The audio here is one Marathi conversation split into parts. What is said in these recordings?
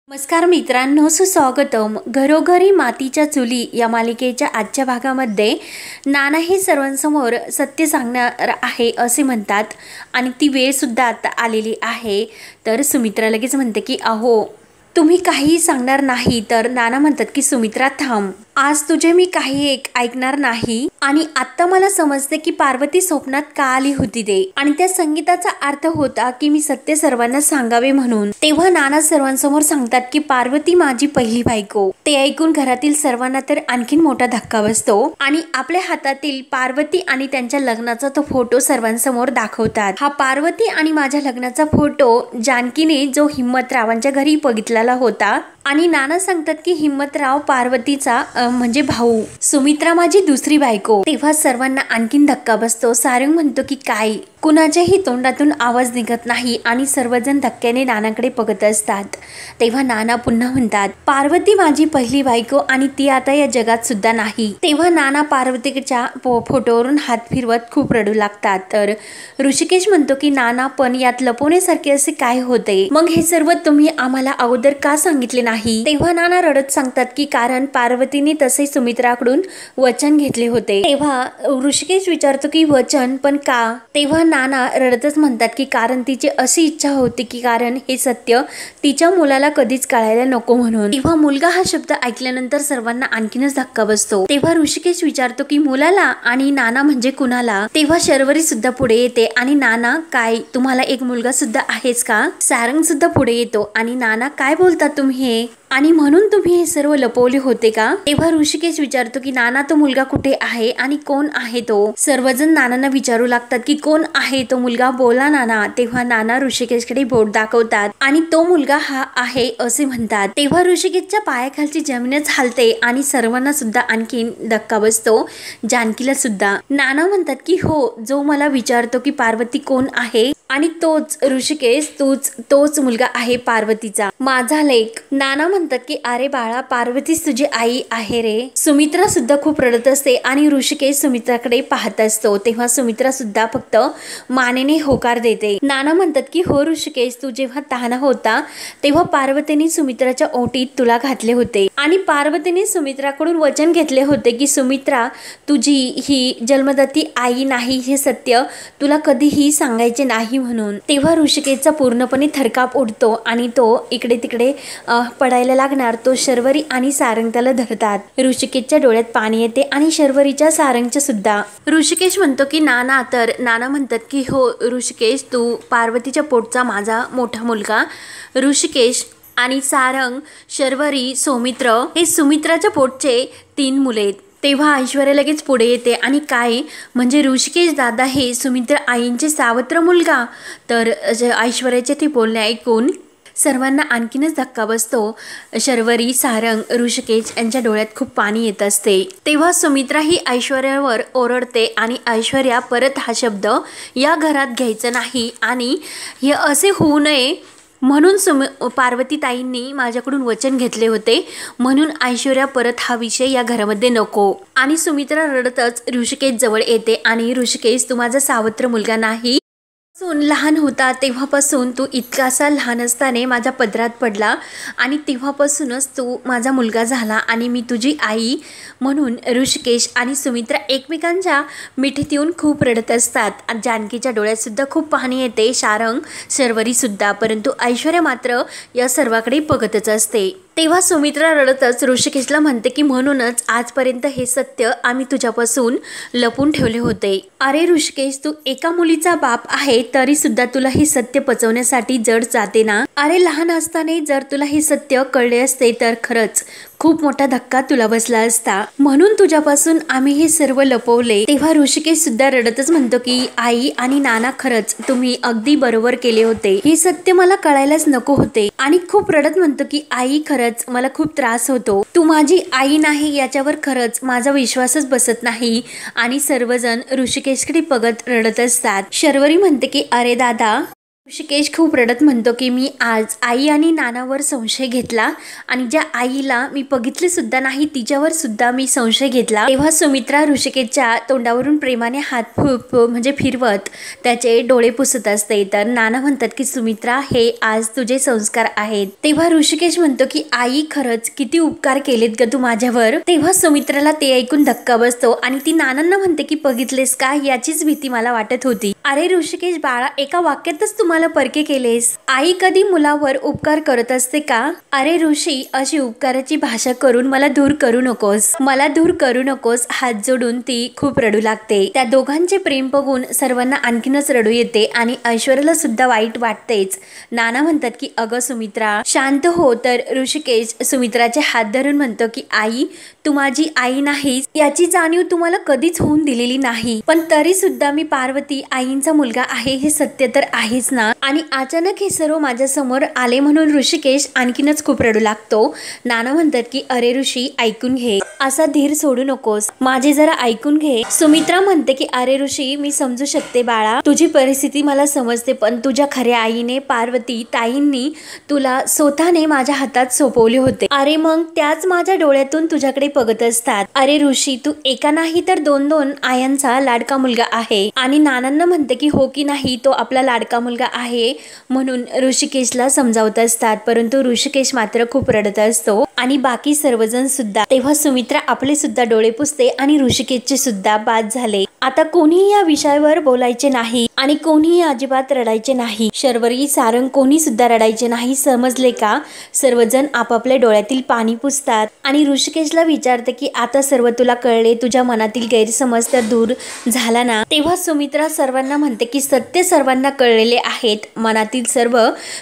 नमस्कार मित्रांनो, सुस्वागतम. घरोघरी मातीच्या चुली या मालिकेच्या आजच्या भागामध्ये नाना हे सर्वांसमोर सत्य सांगणार आहे असे म्हणतात आणि ती वेळ सुद्धा आता आलेली आहे. तर सुमित्रा लगेच म्हणते की अहो तुम्ही काही सांगणार नाही. तर नाना म्हणतात की सुमित्रा थांब, आज तुझे मी काही ऐकणार नाही. आणि आता मला समजते की पार्वती स्वप्नात का आली होती ते, आणि त्या संगीताचा अर्थ होता की मी सत्य सर्वांना सांगावे म्हणून. तेव्हा नाना सर्वांसमोर सांगतात की पार्वती माझी पहिली बायको. ते ऐकून घरातील सर्वांना तर आणखीन मोठा धक्का बसतो आणि आपल्या हातातील पार्वती आणि त्यांच्या लग्नाचा तो फोटो सर्वांसमोर दाखवतात. हा पार्वती आणि माझ्या लग्नाचा फोटो जानकीने जो हिम्मतरावांच्या घरी बघितलेला होता. आणि नाना सांगतात की हिम्मतराव पार्वतीचा म्हणजे भाऊ, सुमित्रा माझी दुसरी बायको. तेव्हा सर्वांना आणखीन धक्का बसतो. सारंग म्हणतो की काय, कुणाच्याही तोंडातून आवाज निघत नाही आणि सर्वजण धक्क्याने नानाकडे बघत असतात. तेव्हा नाना पुन्हा म्हणतात पार्वती माझी पहिली बायको आणि ती आता या जगात सुद्धा नाही. तेव्हा नाना पार्वतीच्या फोटोवरून हात फिरवत खूप रडू लागतात. तर ऋषिकेश म्हणतो की नाना पण यात लपवण्यासारखे असे काय होते, मग हे सर्व तुम्ही आम्हाला अगोदर का सांगितले नाही. तेव्हा नाना रडत सांगतात की कारण पार्वतीने तसे सुमित्राकडून वचन घेतले होते. तेव्हा ऋषिकेश विचारतो की वचन पण का. तेव्हा नाना रडतच म्हणतात की कारण तिची अशी इच्छा होती की कारण हे सत्य तिच्या मुलाला कधीच कळायला नको म्हणून. तेव्हा मुलगा हा शब्द ऐकल्यानंतर सर्वांना आणखीनच धक्का बसतो. तेव्हा ऋषिकेश विचारतो की मुलाला, आणि नाना म्हणजे कुणाला. तेव्हा शर्वरी सुद्धा पुढे येते आणि नाना काय तुम्हाला एक मुलगा सुद्धा आहेच का. सारंग सुद्धा पुढे येतो आणि नाना काय बोलता तुम्ही हे, आणि म्हणून तुम्ही हे सर्व लपवले होते का. तेव्हा ऋषिकेश विचारतो की नाना तो मुलगा कुठे आहे आणि कोण आहे तो. सर्वजण नानांना विचारू लागतात की कोण आहे तो मुलगा, बोला नाना. तेव्हा नाना ऋषिकेशकडे बोट दाखवतात आणि तो मुलगा हा आहे असे म्हणतात. तेव्हा ऋषिकेशच्या पायाखालची जमीनच हालते आणि सर्वांना सुद्धा आणखीन धक्का बसतो, जानकीला सुद्धा. नाना म्हणतात की हो, जो मला विचारतो की पार्वती कोण आहे आणि तोच ऋषिकेश, तोच मुलगा आहे पार्वतीचा, माझा लेक. नाना म्हणतात की अरे बाळा, पार्वतीच तुझी आई आहे रे. सुमित्रा सुद्धा खूप रडत असते आणि ऋषिकेश सुमित्राकडे पाहत असतो. तेव्हा सुमित्रा सुद्धा फक्त मानेने होकार देते. नाना म्हणतात की हो ऋषिकेश, तू जेव्हा तहाना होता तेव्हा पार्वतीने सुमित्राच्या ओटीत तुला घातले होते आणि पार्वतीने सुमित्राकडून वचन घेतले होते की सुमित्रा तुझी ही जन्मदाती आई नाही हे सत्य तुला कधीही सांगायचे नाही म्हणून. तेव्हा ऋषिकेशचा पूर्णपणे थरकाप उडतो आणि तो इकडे तिकडे पडायला लागणार. तो शर्वरी आणि सारंग त्याला धरतात. ऋषिकेशच्या डोळ्यात पाणी येते आणि शर्वरीच्या, सारंगच्या सुद्धा. ऋषिकेश म्हणतो की नाना. तर नाना म्हणतात की हो ऋषिकेश, तू पार्वतीच्या पोटचा माझा मोठा मुलगा. ऋषिकेश आणि सारंग, शर्वरी, सौमित्र हे सुमित्राच्या पोटचे 3 मुले आहेत. तेव्हा ऐश्वर्या लगेच पुढे येते आणि काय म्हणजे ऋषिकेश दादा हे सुमित्रा आईंचे सावत्र मुलगा. तर ऐश्वर्याचे ते बोलणे ऐकून सर्वांना आणखीनच धक्का बसतो. शर्वरी, सारंग, ऋषिकेश यांच्या डोळ्यात खूप पाणी येत असते. तेव्हा सुमित्रा ही ऐश्वर्यावर ओरडते आणि ऐश्वर्या परत हा शब्द या घरात घ्यायचा नाही आणि हे असे होऊ नये म्हणून पार्वतीताईंनी माझ्याकडून वचन घेतले होते, म्हणून ऐश्वर्या परत हा विषय या घरामध्ये नको. आणि सुमित्रा रडतच ऋषिकेश जवळ येते आणि ऋषिकेश, तू माझा सावत्र मुलगा नाही. लहान होता तेव्हापासून तू इतकासा लहान असताना माझ्या पदरात पडला आणि तेव्हापासूनच तू माझा मुलगा झाला आणि मी तुझी आई. म्हणून ऋषिकेश आणि सुमित्रा एकमेकांच्या मिठीत येऊन खूप रडत असतात. जानकीच्या डोळ्यात सुद्धा खूप पाणी येते, सारंग, शर्वरी सुद्धा. परंतु ऐश्वर्या मात्र या सर्वाकडे बघतच असते. तेव्हा सुमित्रा रडतच ऋषिकेशला म्हणते की म्हणूनच आजपर्यंत हे सत्य आम्ही तुझ्यापासून लपून ठेवले होते. अरे ऋषिकेश, तू एका मुलीचा बाप आहे तरी सुद्धा तुला हे सत्य पचवण्यासाठी जड जाते ना. अरे लहान असताना जर तुला हे सत्य कळले असते तर खरंच खूप मोठा धक्का तुला बसला असता, म्हणून तुझ्यापासून आम्ही हे सर्व लपवले. तेव्हा ऋषिकेश सुद्धा रडतच म्हणतो की आई आणि नाना, खरंच तुम्ही अगदी बरोबर केले होते. हे सत्य मला कळायलाच नको होते. आणि खूप रडत म्हणतो की आई, खरंच मला खूप त्रास होतो. तू माझी आई नाही याच्यावर खरंच माझा विश्वासच बसत नाही. आणि सर्वजण ऋषिकेशकडे बघत रडत असतात. शर्वरी म्हणते की अरे दादा, ऋषिकेश खूप रडत म्हणतो की मी आज आई आणि नानावर संशय घेतला आणि ज्या आईला मी बघितले सुद्धा नाही तिच्यावर सुद्धा मी संशय घेतला। तेव्हा सुमित्रा ऋषिकेशच्या तोंडावरून प्रेमाने हात म्हणजे फिरवत त्याचे डोळे पुसत असते। तर नाना म्हणतात की सुमित्रा हे आज तुझे संस्कार आहेत। तेव्हा ऋषिकेश म्हणतो की आई खरंच किती उपकार केलेत ग तू माझ्यावर। तेव्हा सुमित्राला ते ऐकून धक्का बसतो आणि ती नानांना म्हणते की बघितलेस का, याचीच भीती मला वाटत होती। अरे ऋषिकेश बाळा, एका वाक्यातच तुम्हाला परके केलेस। आई कधी मुलावर उपकार करत असते का? अरे ऋषी, अशी उपकाराची भाषा करून मला दूर करू नकोस, मला दूर करू नकोस। हात जोडून ती खूप रडू लागते। त्या दोघांचे प्रेम बघून सर्वांना आणखीनच रडू येते आणि ऐश्वर्याला सुद्धा वाईट वाटतेच। नाना म्हणतात की अगं सुमित्रा शांत हो। तर ऋषिकेश सुमित्राचे हात धरून म्हणतो की आई तू माझी आई नाहीस याची जाणीव तुम्हाला कधीच होऊन दिलेली नाही, पण तरी सुद्धा मी पार्वती आईंचा मुलगा आहे हे सत्य तर आहेच ना। आणि अचानक हे सर्व माझ्या समोर आले म्हणून ऋषिकेश आणखीनच खूप रडू लागतो। नाना म्हणतात की अरे ऋषी ऐकून घे, असा धीर सोडू नकोस, माझे जरा ऐकून घे। सुमित्रा म्हणते की अरे ऋषी मी समजू शकते बाळा, तुझी परिस्थिती मला समजते, पण तुझ्या खऱ्या आईने पार्वती ताईंनी तुला स्वतःने माझ्या हातात सोपवले होते। अरे मग त्याच माझ्या डोळ्यातून तुझ्याकडे बघत असतात। अरे ऋषी तू एका नाही तर दोन दोन आयांचा लाडका मुलगा आहे। आणि नानांना म्हणते की हो की नाही तो आपला लाडका मुलगा आहे म्हणून ऋषिकेशला समजावत असतात, परंतु ऋषिकेश मात्र खूप रडत असतो आणि बाकी सर्वजण सुद्धा। तेव्हा सुमित्रा आपले सुद्धा डोळे पुसते आणि ऋषिकेशचे सुद्धा बाद झाले। आता कोणीही या विषयावर बोलायचे नाही आणि कोणीही अजिबात रडायचे नाही। शर्वरी सारंग कोणी सुद्धा रडायचे नाही, समजले का? सर्वजण आपापल्या डोळ्यातील पाणी पुसतात आणि ऋषिकेशला विचारते की आता सर्व तुला कळले, तुझ्या मनातील गैरसमज तर दूर झाला ना? तेव्हा सुमित्रा सर्वांना म्हणते की सत्य सर्वांना कळलेले आहेत, मनातील सर्व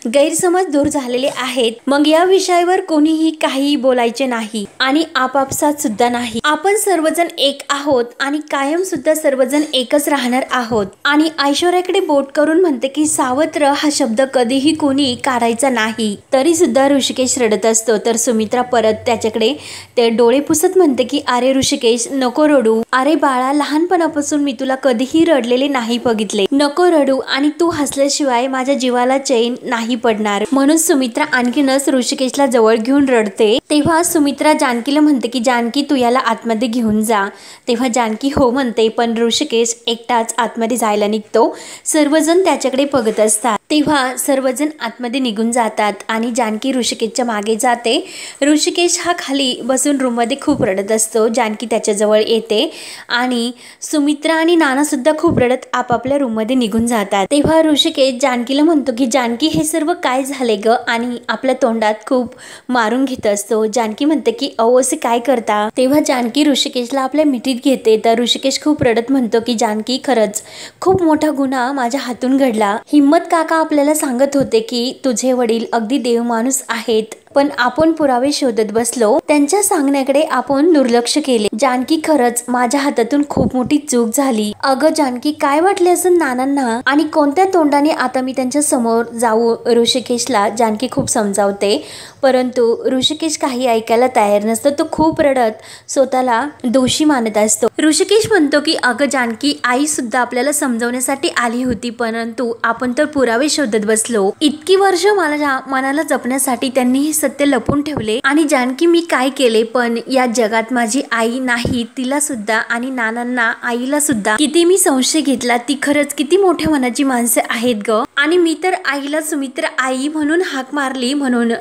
गैरसमज दूर झालेले आहेत, मग या विषयावर कोणीही काही बोलायचे नाही आणि आपापसात सुद्धा नाही। आपण सर्वजण एक आहोत आणि कायम सुद्धा सर्वजण एकच राहणार आहोत। आणि ऐश्वर्याकडे बोट करून म्हणते की सावत्र हा शब्द कधीही कोणी काढायचा नाही। तरी सुद्धा ऋषिकेश रडत असतो। तर सुमित्रा परत त्याच्याकडे ते डोळे पुसत म्हणते की अरे ऋषिकेश नको रडू, अरे बाळा लहानपणापासून मी तुला कधीही रडलेले नाही बघितले, नको रडू आणि तू हसल्याशिवाय माझ्या जीवाला चैन नाही पडणार। म्हणून सुमित्रा आणखीनच ऋषिकेशला जवळ घेऊन रडते। तेव्हा सुमित्रा जानकीला म्हणते की जानकी तू याला आतमध्ये घेऊन जा। तेव्हा जानकी हो म्हणते, पण ऋषिकेश एकटाच आतमध्ये जायला निघतो। सर्वजण त्याच्याकडे बघत असतात। तेव्हा सर्वजण आतमध्ये निघून जातात आणि जानकी ऋषिकेशच्या मागे जाते। ऋषिकेश हा खाली बसून रूम मध्ये खूप रडत असतो। जानकी त्याच्या जवळ येते आणि सुमित्रा आणि नाना सुद्धा खूप रडत आपापल्या रूम मध्ये निघून जातात। तेव्हा ऋषिकेश जानकीला म्हणतो की जानकी हे सर्व काय झाले ग, आणि आपल्या तोंडात खूप मारून घेत असतो। जानकी म्हणते की अहो असे काय करता? तेव्हा जानकी ऋषिकेशला आपल्या मिठीत घेते। तर ऋषिकेश खूप रडत म्हणतो की जानकी खरंच खूप मोठा गुन्हा माझ्या हातून घडला। हिम्मत काका आपल्याला सांगत होते की तुझे वडील अगदी देवमाणूस आहेत, पण आपण पुरावे शोधत बसलो, त्यांच्या सांगण्याकडे आपण दुर्लक्ष केले। जानकी खरंच माझ्या हातातून खूप मोठी चूक झाली। अगं जानकी काय वाटले असं नानांना आणि कोणत्या तोंडाने आता मी त्यांच्या समोर जाऊ? ऋषिकेशला जानकी खूप समजावते, परंतु ऋषिकेश काही ऐकायला तयार नसतो। तो खूप रडत स्वतःला दोषी मानत असतो। ऋषिकेश म्हणतो की अगं जानकी आई सुद्धा आपल्याला समजवण्यासाठी आली होती, परंतु आपण तर पुरावे शोधत बसलो। इतकी वर्ष माझ्या मनाला जपण्यासाठी त्यांनी हे सत्य लपून ठेवले आणि जानकी मी काय केले? पण या जगात माझी आई नाही, तिला सुद्धा आणि नानांना आईला सुद्धा किती मी संशय घेतला। ती खरंच किती मोठ्या मनाची माणसे आहेत ग, आणि मी तर आईला सुमित्रा आई म्हणून हाक मारली म्हणून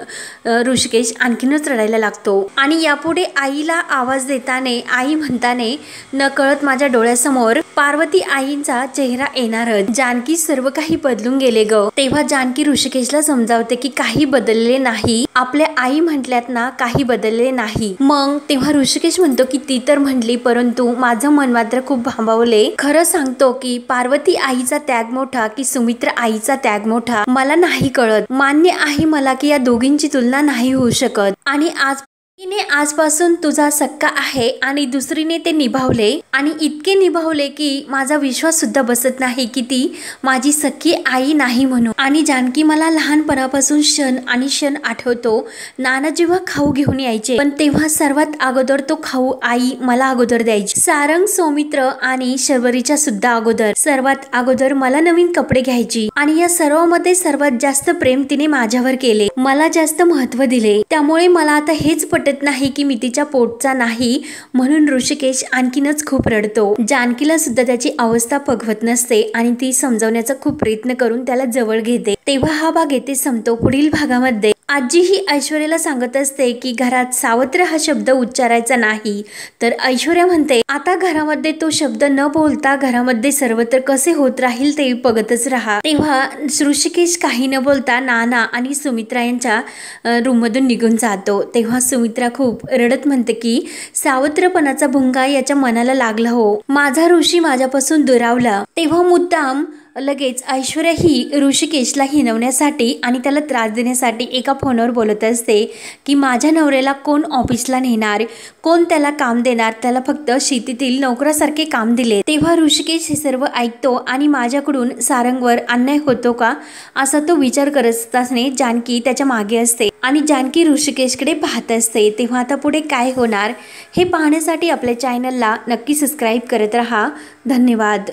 ऋषिकेश आणखीनच रडायला लागतो। आणि यापुढे आईला आवाज देताने आई म्हणताने नकळत माझ्या डोळ्यासमोर पार्वती आईंचा चेहरा येणारच। जानकी सर्व काही बदलून गेले ग। तेव्हा जानकी ऋषिकेशला समजावते की काही बदलले नाही, आपल्या आई म्हटल्यात ना काही बदलले नाही। मग तेव्हा ऋषिकेश म्हणतो की ती तर म्हटली, परंतु माझं मन मात्र खूप भांबावले। खरं सांगतो की पार्वती आईचा त्याग मोठा की सुमित्रा आईचा त्याग मोठा मला नाही कळत। मान्य आहे मला की या दोघींची तुलना नाही होऊ शकत आणि आज तिने आजपासून तुझा सक्का आहे आणि दुसरीने ते निभावले आणि इतके निभावले की माझा विश्वास सुद्धा बसत नाही की ती माझी सख्खी आई नाही म्हणून। आणि जानकी मला लहानपणापासून क्षण आणि क्षण आठवतो। नाना जेव्हा खाऊ घेऊन यायचे पण तेव्हा सर्वात अगोदर तो खाऊ आई मला अगोदर द्यायची। सारंग, सौमित्र आणि शर्वरीच्या सुद्धा अगोदर सर्वात अगोदर मला नवीन कपडे घ्यायची आणि या सर्वांमध्ये सर्वात जास्त प्रेम तिने माझ्यावर केले, मला जास्त महत्त्व दिले। त्यामुळे मला आता हेच पटत नाही की मी तिच्या पोटचा नाही म्हणून ऋषिकेश आणखीनच खूप रडतो। जानकीला सुद्धा त्याची अवस्था पगवत नसते आणि ती समजवण्याचा खूप प्रयत्न करून त्याला जवळ घेते। तेव्हा हा भाग येथे संपतो। पुढील भागामध्ये आजी ही ऐश्वर्याला सांगत असते की घरात सावत्र हा शब्द उच्चारायचा नाही, तर ऐश्वर्या म्हणते आता घरामध्ये तो शब्द न बोलता घरामध्ये सर्वत्र कसे होत राहील ते बघतच राहा। तेव्हा ऋषिकेश काही न बोलता नाना आणि सुमित्रा यांच्या रूम मधून निघून जातो। तेव्हा सुमित्रा खूप रडत म्हणते की सावत्रपणाचा भुंगा याच्या मनाला लागला हो, माझा ऋषी माझ्यापासून दुरावला। तेव्हा मुद्दाम लगेच ऐश्वर्या ही ऋषिकेशला हिणवण्यासाठी आणि त्याला त्रास देण्यासाठी एका फोनवर बोलत असते की माझ्या नवऱ्याला कोण ऑफिसला नेणार, कोण त्याला काम देणार, त्याला फक्त शेतीतील नोकरासारखे काम दिले। तेव्हा ऋषिकेश हे सर्व ऐकतो आणि माझ्याकडून सारंगवर अन्याय होतो का असा तो विचार करत असताना जानकी त्याच्या मागे असते आणि जानकी ऋषिकेशकडे पाहत असते। तेव्हा आता पुढे काय होणार हे पाहण्यासाठी आपल्या चॅनलला नक्की सबस्क्राईब करत राहा। धन्यवाद।